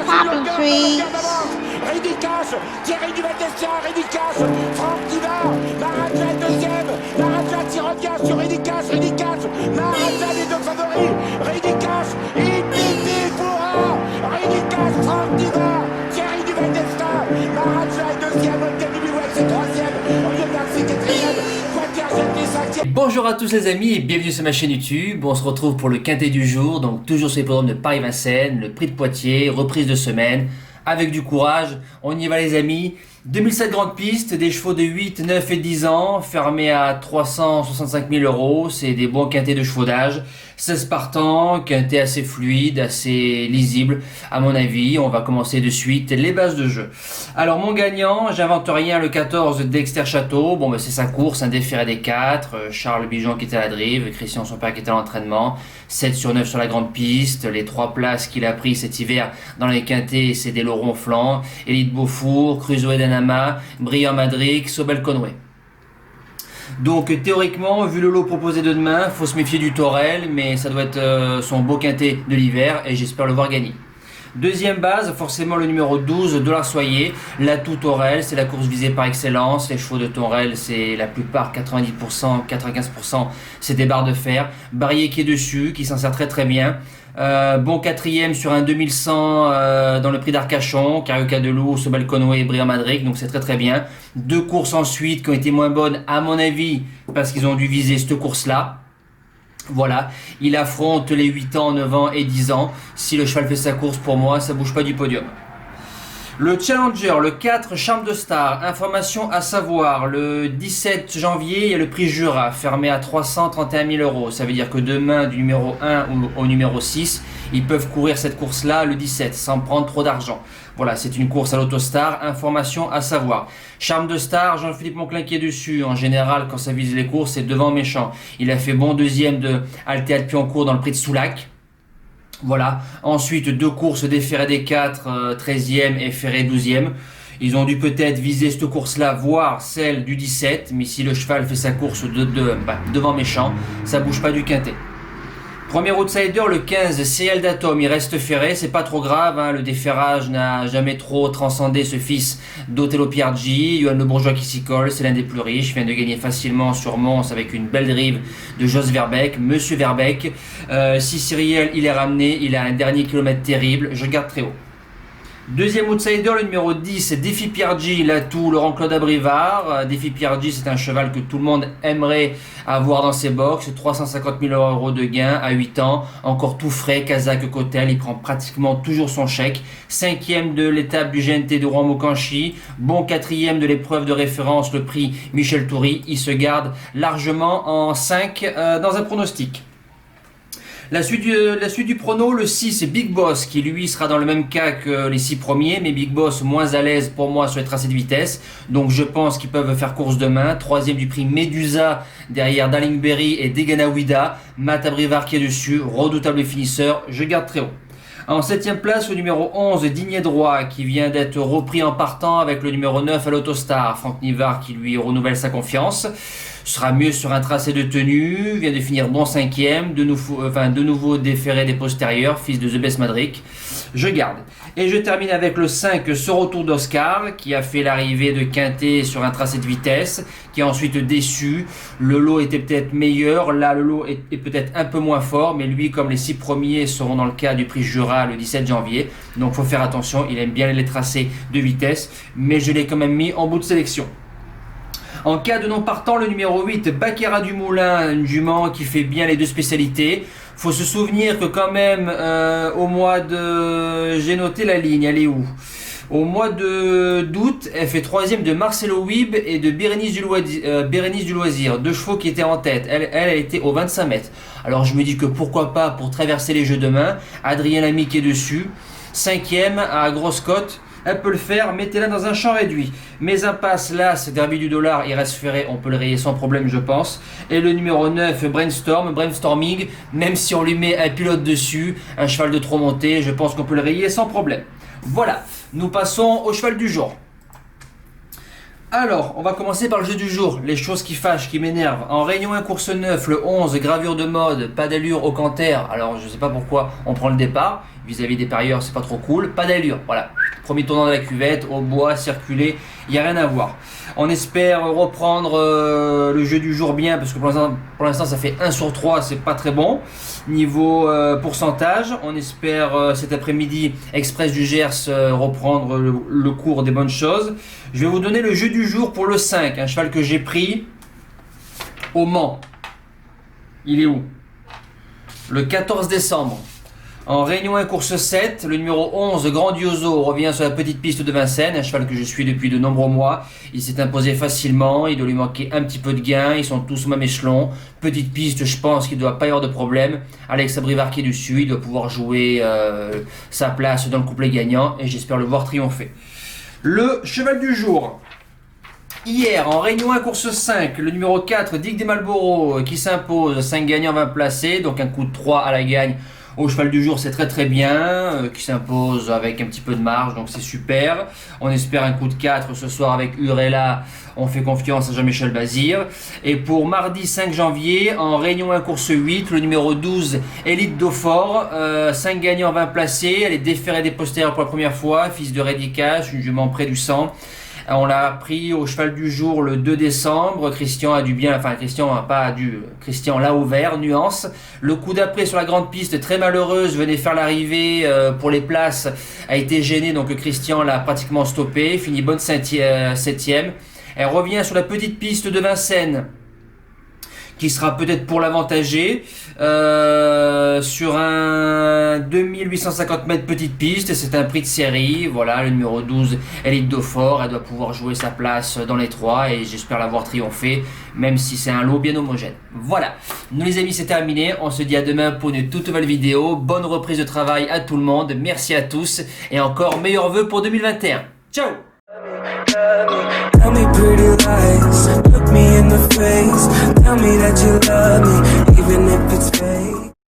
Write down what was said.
Popping trees. Ridicache, Thierry Duval-Destia, Ridicache, Franck Diva, Maharaja deuxième, Maharaja qui revient sur Ridicache, Maharaja les deux favoris, Ridicache, Ipiti Foura, Ridicache, Franck Diva, Thierry Duval-Destia, Maharaja est deuxième, Olga Bilouette c'est troisième, Oriol Garcia quatrième, Quater Jetty cinquième. Bonjour à tous les amis et bienvenue sur ma chaîne YouTube. On se retrouve pour le quintet du jour, donc toujours sur les programmes de Paris-Vincennes, le prix de Poitiers, reprise de semaine. Avec du courage, on y va les amis. 2007 grandes pistes, des chevaux de 8, 9 et 10 ans, fermés à 365 000 €. C'est des bons quintets de chevaux d'âge. 16 partants, quintet assez fluide, assez lisible. À mon avis, on va commencer de suite les bases de jeu. Alors mon gagnant, j'invente rien, le 14 Dexter Château. Bon c'est sa course, un déféré des 4. Charles Bijon qui était à la drive, Christian son père qui était à l'entraînement. 7 sur 9 sur la grande piste. Les 3 places qu'il a pris cet hiver dans les quintets, c'est des lots ronflants. Élite Beaufour, Crusoe Danama, Brillant Madrid, Sobel Conway. Donc théoriquement, vu le lot proposé de demain, faut se méfier du Torel, mais ça doit être son beau quintet de l'hiver et j'espère le voir gagner. Deuxième base, forcément le numéro 12, Dollar Soyer, l'atout Torel, c'est la course visée par excellence. Les chevaux de Torel, c'est la plupart, 90%, 95%, c'est des barres de fer. Barrier qui est dessus, qui s'en sert très très bien. Bon quatrième sur un 2100 dans le prix d'Arcachon, Carioca de Loup, Sobel Conway et Brillant Madrid, donc c'est très très bien. 2 courses ensuite qui ont été moins bonnes à mon avis parce qu'ils ont dû viser cette course-là. Voilà, il affronte les 8 ans, 9 ans et 10 ans. Si le cheval fait sa course, pour moi, ça bouge pas du podium. Le Challenger, le 4, Charme de Star. Information à savoir, le 17 janvier, il y a le prix Jura, fermé à 331 000 €. Ça veut dire que demain, du numéro 1 au numéro 6, ils peuvent courir cette course-là le 17, sans prendre trop d'argent. Voilà, c'est une course à l'Autostar. Information à savoir. Charme de Star, Jean-Philippe Monclin qui est dessus. En général, quand ça vise les courses, c'est devant méchant. Il a fait bon deuxième de Altea de Pioncourt dans le prix de Soulac. Voilà. Ensuite, 2 courses des Ferré des 4, 13e et Ferré 12e. Ils ont dû peut-être viser cette course-là, voire celle du 17. Mais si le cheval fait sa course devant méchant, ça bouge pas du quintet. Premier outsider, le 15, CL d'Atom, il reste ferré, c'est pas trop grave, hein, le déferrage n'a jamais trop transcendé ce fils d'Otello Piergi. Johan Le Bourgeois qui s'y colle, c'est l'un des plus riches, vient de gagner facilement sur Mons avec une belle drive de Jos Verbeek, Monsieur Verbeek. Si Cyriel il est ramené, il a un dernier kilomètre terrible, je garde très haut. Deuxième outsider, le numéro 10, Défi Piergi, l'atout Laurent-Claude Abrivard. Défi Piergi, c'est un cheval que tout le monde aimerait avoir dans ses box. 350 000 € de gain à 8 ans. Encore tout frais, Kazakh Cotel, il prend pratiquement toujours son chèque. 5e de l'étape du GNT de Rouen-Mocanchi. Bon 4e de l'épreuve de référence, le prix Michel Toury. Il se garde largement en 5 dans un pronostic. La suite du prono, le 6, Big Boss, qui lui sera dans le même cas que les 6 premiers, mais Big Boss moins à l'aise pour moi sur les tracés de vitesse. Donc je pense qu'ils peuvent faire course demain. 3e du prix Medusa, derrière Darlingberry et Deganawida. Matt Abrivard qui est dessus, redoutable finisseur, je garde très haut. En 7e place, le numéro 11, Digné Droit, qui vient d'être repris en partant avec le numéro 9 à l'Autostar. Franck Nivard qui lui renouvelle sa confiance. Sera mieux sur un tracé de tenue, vient de finir bon 5e, de nouveau déféré des postérieurs, fils de The Best Madric. Je garde. Et je termine avec le 5, ce retour d'Oscar, qui a fait l'arrivée de Quintet sur un tracé de vitesse, qui a ensuite déçu. Le lot était peut-être meilleur, là le lot est peut-être un peu moins fort, mais lui, comme les 6 premiers seront dans le cas du prix Jura le 17 janvier, donc faut faire attention, il aime bien les tracés de vitesse, mais je l'ai quand même mis en bout de sélection. En cas de non partant, le numéro 8, Baccarat du Moulin, une jument qui fait bien les 2 spécialités. Faut se souvenir que quand même, au mois de... J'ai noté la ligne, elle est où ? Au mois d'août, elle fait 3e de Marcelo Wib et de Bérénice du Loisir, 2 chevaux qui étaient en tête. Elle était au 25 mètres. Alors je me dis que pourquoi pas pour traverser les jeux demain. Adrien Lamy qui est dessus. 5e à grosse cote. Elle peut le faire, mettez-la dans un champ réduit. Mes impasses, là, c'est Derby du Dollar, il reste ferré, on peut le rayer sans problème, je pense. Et le numéro 9, Brainstorming, même si on lui met un pilote dessus, un cheval de trop monté, je pense qu'on peut le rayer sans problème. Voilà, nous passons au cheval du jour. Alors, on va commencer par le jeu du jour, les choses qui fâchent, qui m'énervent. En Réunion 1 course 9, le 11, gravure de mode, pas d'allure au canter. Alors, je sais pas pourquoi on prend le départ. Vis-à-vis des parieurs, c'est pas trop cool. Pas d'allure, voilà. Premier tournant de la cuvette, au bois, circuler, il n'y a rien à voir. On espère reprendre le jeu du jour bien, parce que pour l'instant ça fait 1 sur 3, c'est pas très bon. Niveau pourcentage, on espère cet après-midi, Express du Gers, reprendre le cours des bonnes choses. Je vais vous donner le jeu du jour pour le 5, un cheval que j'ai pris au Mans. Il est où? Le 14 décembre. En Réunion 1 course 7, le numéro 11, Grandioso, revient sur la petite piste de Vincennes, un cheval que je suis depuis de nombreux mois. Il s'est imposé facilement, il doit lui manquer un petit peu de gain, ils sont tous au même échelon. Petite piste, je pense qu'il ne doit pas y avoir de problème. Alex Abrivard qui est dessus, il doit pouvoir jouer sa place dans le couplet gagnant et j'espère le voir triompher. Le cheval du jour. Hier, en Réunion 1 course 5, le numéro 4, Dick des Malboro, qui s'impose, 5 gagnants, 20 placés, donc un coup de 3 à la gagne. Au cheval du jour, c'est très bien, qui s'impose avec un petit peu de marge, donc c'est super. On espère un coup de 4 ce soir avec Urella, on fait confiance à Jean-Michel Bazir. Et pour mardi 5 janvier, en Réunion 1 course 8, le numéro 12, Élite Daufort, 5 gagnants, 20 placés, elle est déférée des postérieurs pour la première fois, fils de Rédicache, une jument près du sang. On l'a pris au cheval du jour le 2 décembre. Christian a dû bien, enfin Christian n'a pas dû, Christian l'a ouvert, nuance. Le coup d'après sur la grande piste, très malheureuse, venait faire l'arrivée pour les places, a été gêné, donc Christian l'a pratiquement stoppé, finit bonne 7ème. Elle revient sur la petite piste de Vincennes, qui sera peut-être pour l'avantager, sur un 2850 mètres petite piste, c'est un prix de série, voilà, le numéro 12, Élite Daufort, elle doit pouvoir jouer sa place dans les 3 et j'espère l'avoir triomphé, même si c'est un lot bien homogène. Voilà, nous les amis, c'est terminé, on se dit à demain pour une toute nouvelle vidéo, bonne reprise de travail à tout le monde, merci à tous et encore meilleurs vœux pour 2021. Ciao! Tell me pretty lies, look me in the face, tell me that you love me.